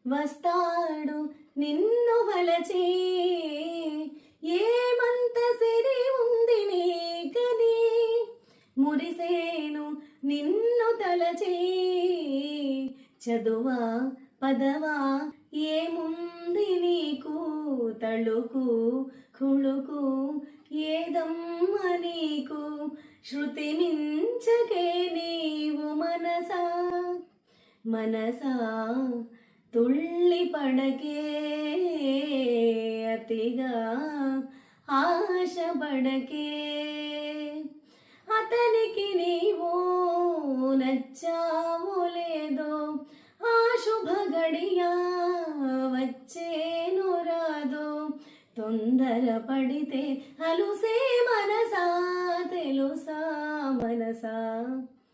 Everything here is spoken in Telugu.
వస్తాడు నిన్ను వలచి ఏమంత సిరి ఉంది నీకని మురిసేను నిన్ను తలచి చదువా పదవా ఏముంది నీకు తళుకు కుళుకు ఏదమ్మ నీకు శృతి మించకే నీవు మనసా మనసా తుళ్ళి పడకే అతిగా ఆశపడకే అతనికి నీవు నచ్చావు లేదో ఆ శుభ గడియా వచ్చేను రాదో తొందర పడితే అలుసే మనసా తెలుసా మనసా